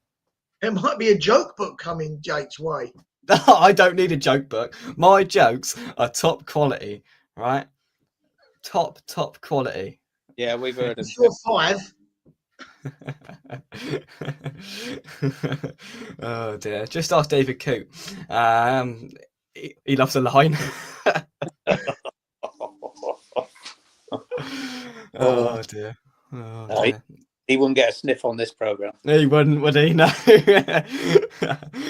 [SPEAKER 2] It might be a joke book coming Jake's way.
[SPEAKER 1] I don't need a joke book. My jokes are top quality, right? Top quality.
[SPEAKER 3] Yeah, we've heard them.
[SPEAKER 2] Sure, 5.
[SPEAKER 1] Oh dear. Just ask David Coote. He loves a line. Oh dear. Oh, dear.
[SPEAKER 3] He wouldn't get a sniff on this program.
[SPEAKER 1] He wouldn't, would he? No.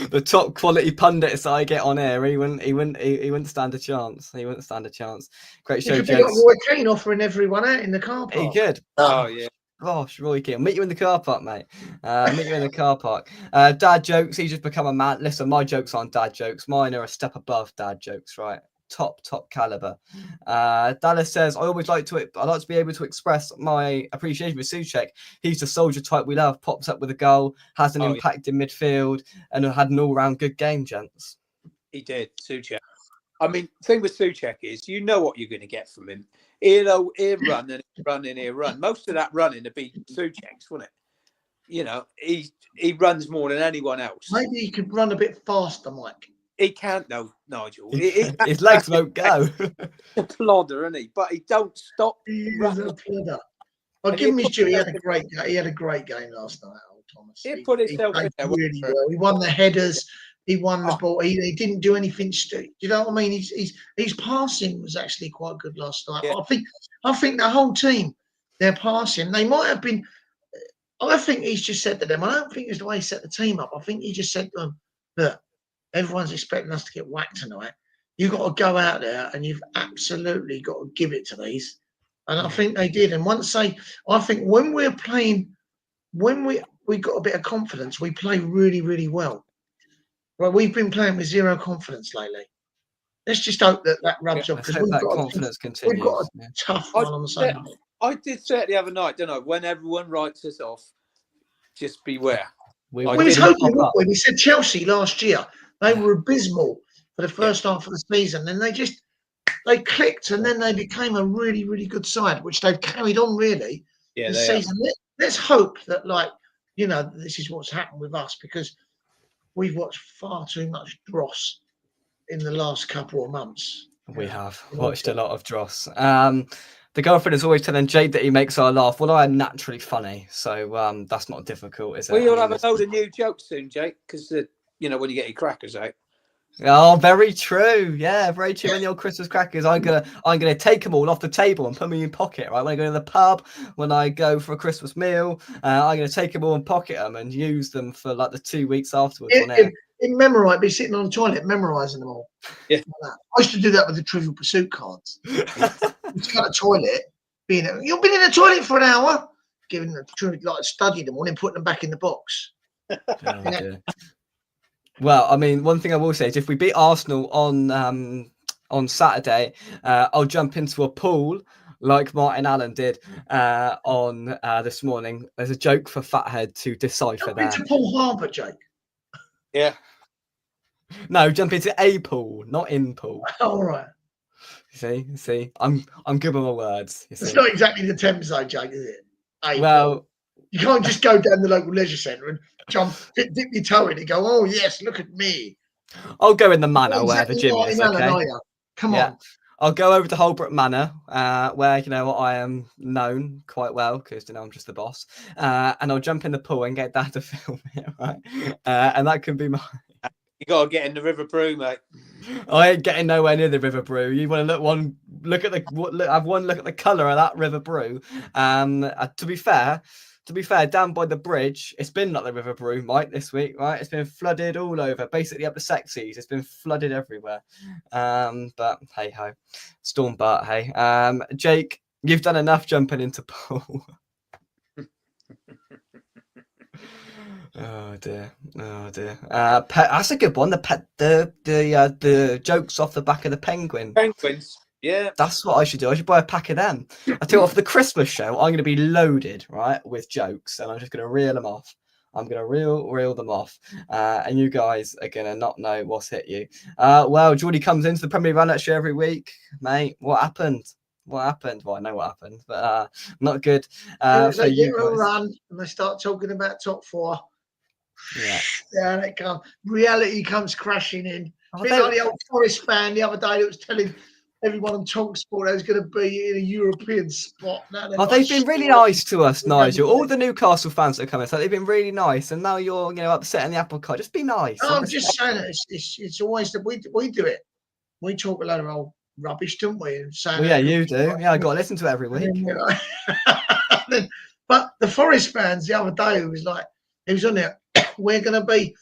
[SPEAKER 1] The top quality pundits I get on air, he wouldn't stand a chance. He wouldn't stand a chance. Great show,
[SPEAKER 2] gents. Got Roy Keane offering everyone out in the car park.
[SPEAKER 1] He could.
[SPEAKER 3] Oh yeah.
[SPEAKER 1] Gosh, Roy Keane, meet you in the car park, mate. Meet you in the car park. Dad jokes. He's just become a man. Listen, my jokes aren't dad jokes. Mine are a step above dad jokes, right? Top caliber. Dallas says, I like to be able to express my appreciation for Souček. He's the soldier type we love. Pops up with a goal, has an impact in midfield, and had an all-round good game, gents.
[SPEAKER 3] He did, Souček. I mean, the thing with Souček is, you know what you're going to get from him. He'll run and he'll run. Most of that running to be Souček's, wouldn't it? You know, he runs more than anyone else.
[SPEAKER 2] Maybe he could run a bit faster, Mike.
[SPEAKER 3] He can't, though, Nigel.
[SPEAKER 1] His legs won't go.
[SPEAKER 3] A plodder, isn't he? But he don't stop.
[SPEAKER 2] He's a plodder. I'll give him his due. He had a great game last night, old Thomas.
[SPEAKER 3] He put himself in there
[SPEAKER 2] really well. He won the headers. He won the ball. He didn't do anything stupid. You know what I mean? His passing was actually quite good last night. Yeah. I think the whole team, their passing, they might have been. I think he's just said to them. I don't think it's the way he set the team up. I think he just said to them, look, everyone's expecting us to get whacked tonight. You've got to go out there and you've absolutely got to give it to these. And I think they did. And I think when we're playing, when we got a bit of confidence. We play really, really well. Right, we've been playing with zero confidence lately. Let's just hope that rubs off, because
[SPEAKER 1] that confidence continues.
[SPEAKER 2] We've got a tough one on the side.
[SPEAKER 3] I did say it the other night, didn't I? When everyone writes us off, just beware.
[SPEAKER 2] We was hoping, we said Chelsea last year, they were abysmal for the first half of the season, and they clicked, and then they became a really, really good side, which they've carried on really this season. Let's hope that, like, you know, this is what's happened with us, because we've watched far too much dross in the last couple of months.
[SPEAKER 1] We have watched a lot of dross. The girlfriend is always telling Jake that he makes her laugh. Well, I am naturally funny, so that's not difficult, is it?
[SPEAKER 3] Well, you'll have a load of new jokes soon, Jake, because you know, when you get your crackers out.
[SPEAKER 1] Oh, very true. Yeah, very true. When your Christmas crackers, I'm gonna take them all off the table and put them in your pocket. Right, when I go to the pub, when I go for a Christmas meal, I'm gonna take them all and pocket them and use them for like the 2 weeks afterwards.
[SPEAKER 2] In memorise, be sitting on the toilet memorising them all.
[SPEAKER 3] Yeah,
[SPEAKER 2] like I used to do that with the Trivial Pursuit cards. It's got a toilet. You've been in the toilet for an hour, giving them like studying them all and putting them back in the box.
[SPEAKER 1] Oh, well, I mean, one thing I will say is if we beat Arsenal on Saturday, I'll jump into a pool like Martin Allen did on this morning. There's a joke for Fathead to decipher there.
[SPEAKER 2] Into Paul Harbour, Jake.
[SPEAKER 3] Yeah.
[SPEAKER 1] No, jump into a pool, not in pool.
[SPEAKER 2] All right.
[SPEAKER 1] See, I'm good with my words.
[SPEAKER 2] It's not exactly the Thames though, Jake, is it?
[SPEAKER 1] Well,
[SPEAKER 2] you can't just go down the local leisure centre and jump, dip your toe in and go, oh yes, look at me.
[SPEAKER 1] I'll go in the Manor where the gym is. Okay.
[SPEAKER 2] Come on.
[SPEAKER 1] I'll go over to Holbrook Manor, where, you know, I am known quite well because, you know, I'm just the boss. And I'll jump in the pool and get Dad to film it, right? And that can be my.
[SPEAKER 3] You gotta get in the River Brew, mate.
[SPEAKER 1] I ain't getting nowhere near the River Brew. You want to have one look at the colour of that River Brew. To be fair, down by the bridge, it's been like the River Brew, Mike, this week, right? It's been flooded all over, basically up the Sexies. It's been flooded everywhere. But hey ho, Storm Bart, hey. Jake, you've done enough jumping into pool. Oh dear. That's a good one. The jokes off the back of the
[SPEAKER 3] penguins. Yeah,
[SPEAKER 1] that's what I should do. I should buy a pack of them. I tell you what, for the Christmas show, I'm going to be loaded, right, with jokes, and I'm just going to reel them off. I'm going to reel them off, and you guys are going to not know what's hit you. Well, Geordie comes into the Premier Run actually every week, mate. What happened? Well, I know what happened, but not good for you guys.
[SPEAKER 2] Run, and they start talking about top four.
[SPEAKER 1] Yeah,
[SPEAKER 2] there it comes. Reality comes crashing in. Like the old Forest fan the other day that was telling everyone on Tonk Sport I was going to be in a European spot.
[SPEAKER 1] They've been really nice to us, Nigel. All the Newcastle fans that are coming, so they've been really nice. And now you're, you know, upsetting the apple cart. Just be nice.
[SPEAKER 2] No, I'm just saying it's always that we do it. We talk a lot of old rubbish, don't we? And
[SPEAKER 1] well, yeah, you do. Yeah, I got to listen to it every week.
[SPEAKER 2] But the Forest fans the other day he was on there. We're going to be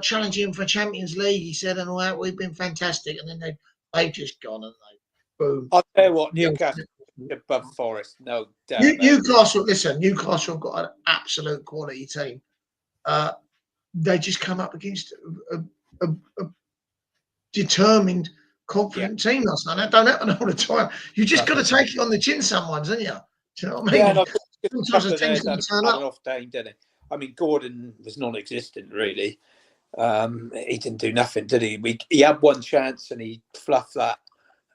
[SPEAKER 2] challenging for Champions League, he said, and all that. We've been fantastic, and then they've just gone and boom.
[SPEAKER 3] I'll tell you what, Newcastle above Forest, no doubt.
[SPEAKER 2] Newcastle, listen, Newcastle have got an absolute quality team. They just come up against a determined, confident team last night. That don't happen all the time. You just got to take it on the chin, someone's, haven't you? Do you know what I mean?
[SPEAKER 3] Yeah, no,
[SPEAKER 2] sometimes the team's going to turn up.
[SPEAKER 3] Off day, didn't it? I mean, Gordon was non-existent, really. He didn't do nothing, did he? He had one chance and he fluffed that,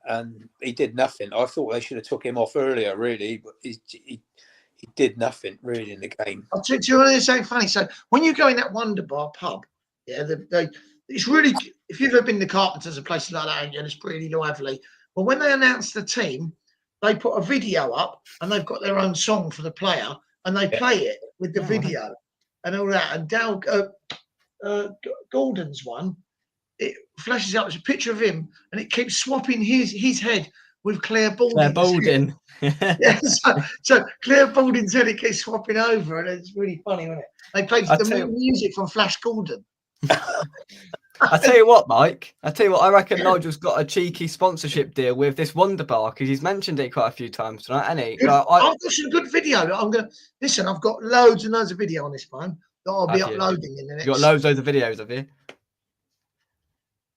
[SPEAKER 3] and he did nothing. I thought they should have took him off earlier, really, but he did nothing really in the game.
[SPEAKER 2] I'll tell you what, it's so funny. So when you go in that Wonder Bar pub, yeah, it's really, if you've ever been to Carpenters and places like that, and it's really lively. But when they announce the team, they put a video up and they've got their own song for the player, and they play it with the video and all that. And Dal Gordon's one, it flashes up. It's a picture of him, and it keeps swapping his head with Claire Balding.
[SPEAKER 1] Claire Balding.
[SPEAKER 2] Yeah, so Claire Balding's head, it keeps swapping over, and it's really funny, isn't it? They played the music from Flash Gordon.
[SPEAKER 1] I tell you what, Mike. I tell you what. I reckon Nigel's got a cheeky sponsorship deal with this Wonder Bar because he's mentioned it quite a few times tonight, hasn't he?
[SPEAKER 2] I've got some good video. I'm gonna listen. I've got loads and loads of video on this phone that I'll be uploading in the next.
[SPEAKER 1] You got loads of videos, have you?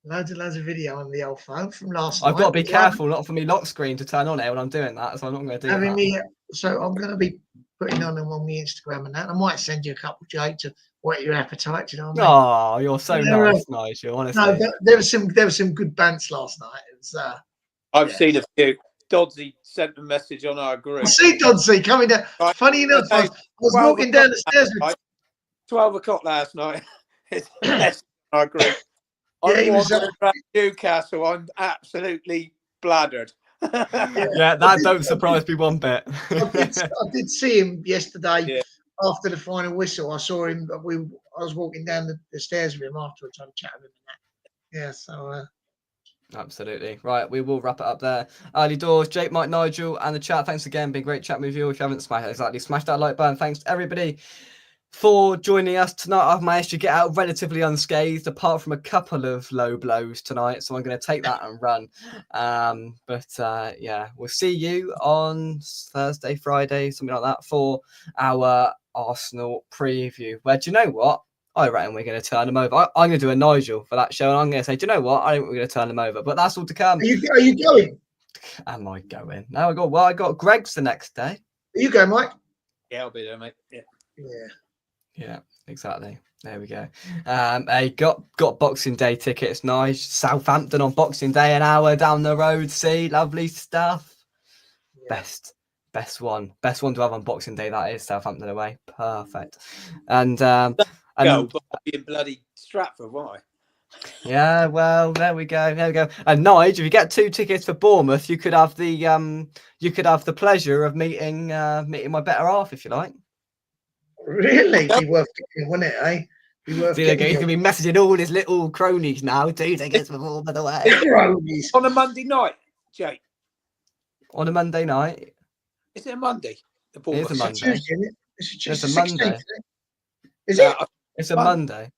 [SPEAKER 2] Loads and loads of video on the old phone from last night.
[SPEAKER 1] I've got to be careful not for me lock screen to turn on it when I'm doing that, so I'm not going to do that.
[SPEAKER 2] So I'm going to be putting on them on my Instagram and that. I might send you a couple, Jay, to whet your appetite. You know what I mean?
[SPEAKER 1] Oh, you're so nice, Nigel. Honestly,
[SPEAKER 2] no, there was some good bants last night. It was,
[SPEAKER 3] I've seen a few. Doddsy sent a message on our group.
[SPEAKER 2] I see Doddsy coming down.
[SPEAKER 3] Right.
[SPEAKER 2] Funny enough, I was walking down the stairs.
[SPEAKER 3] 12 o'clock last night. It's a message on our group.
[SPEAKER 2] Yeah,
[SPEAKER 3] I'm wandering around Newcastle. I'm absolutely bladdered.
[SPEAKER 1] Yeah, that don't surprise me one bit.
[SPEAKER 2] I did see him yesterday after the final whistle. I saw him. I was walking down the stairs with him afterwards, trying to chat with him. And that. Yeah, so.
[SPEAKER 1] Absolutely. Right, we will wrap it up there. Early doors, Jake, Mike, Nigel, and the chat. Thanks again. Been great chatting with you. If you haven't smash that like button. Thanks to everybody for joining us tonight. I've managed to get out relatively unscathed, apart from a couple of low blows tonight. So I'm going to take that and run. Yeah, we'll see you on Thursday, Friday, something like that, for our Arsenal preview. Where, do you know what? I reckon we're going to turn them over. I'm going to do a Nigel for that show, and I'm going to say, do you know what? I think we're going to turn them over, but that's all to come.
[SPEAKER 2] Are you going?
[SPEAKER 1] Am I going? No, I got Greg's the next day.
[SPEAKER 2] Are you going, Mike?
[SPEAKER 3] Yeah, I'll be there, mate.
[SPEAKER 1] Yeah, exactly. There we go. I got Boxing Day tickets. Nice. Southampton on Boxing Day, an hour down the road. See, lovely stuff. Yeah. Best one to have on Boxing Day. That is Southampton away. Perfect. And but
[SPEAKER 3] I'll be in bloody Stratford, won't I?
[SPEAKER 1] Yeah, well, there we go. And Nigel, if you get 2 tickets for Bournemouth, you could have the pleasure of meeting my better half, if you like.
[SPEAKER 2] Really? Be worth getting, wouldn't it, eh?
[SPEAKER 1] He's going to be messaging all his little cronies now. 2 tickets for Bournemouth away.
[SPEAKER 2] Cronies.
[SPEAKER 3] On a Monday night, Jake.
[SPEAKER 1] On a Monday night.
[SPEAKER 3] Is it a Monday?
[SPEAKER 1] It is a Monday.
[SPEAKER 2] It's
[SPEAKER 1] a Monday.
[SPEAKER 2] Is it?
[SPEAKER 1] It's a Monday.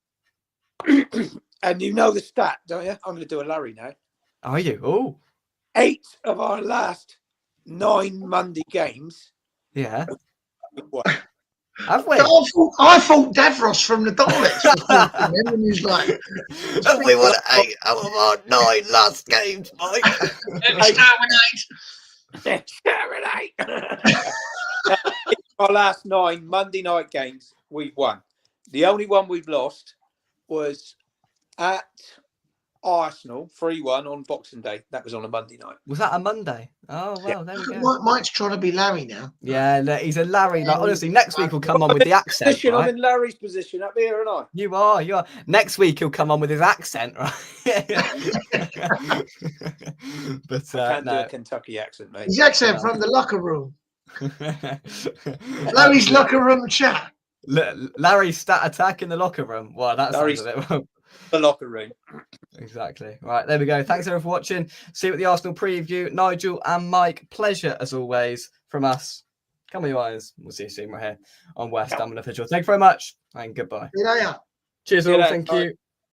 [SPEAKER 3] And you know the stat, don't you? I'm going to do a Larry now.
[SPEAKER 1] Are you? Oh.
[SPEAKER 3] 8 of our last 9 Monday games.
[SPEAKER 1] Yeah. Have we?
[SPEAKER 2] I thought Davros from the Daleks. And he was like,
[SPEAKER 1] have we won 8 out of our 9 last games, Mike?
[SPEAKER 3] Exterminate! Our last 9 Monday night games, we've won. The only one we've lost was at Arsenal 3-1 on Boxing Day. That was on a Monday night.
[SPEAKER 1] Was that a Monday? Oh, well, there we go.
[SPEAKER 2] Mike's trying to be Larry now.
[SPEAKER 1] Yeah, he's a Larry. Like, honestly, next week he'll come on with the accent. Right?
[SPEAKER 3] I'm in Larry's position up here, and I.
[SPEAKER 1] You are. Next week he'll come on with his accent, right? But
[SPEAKER 3] I can't do a Kentucky accent, mate.
[SPEAKER 2] His accent from the locker room. Larry's locker room chat.
[SPEAKER 1] Larry's stat attack in the locker room. Well, that's
[SPEAKER 3] the locker room.
[SPEAKER 1] Exactly. Right, there we go. Thanks everyone for watching. See you at the Arsenal preview. Nigel and Mike, pleasure as always from us. Come on, you eyes. We'll see you soon right here on West Ham Official. Thank you very much and goodbye.
[SPEAKER 2] See you later.
[SPEAKER 1] Cheers all. Thank you.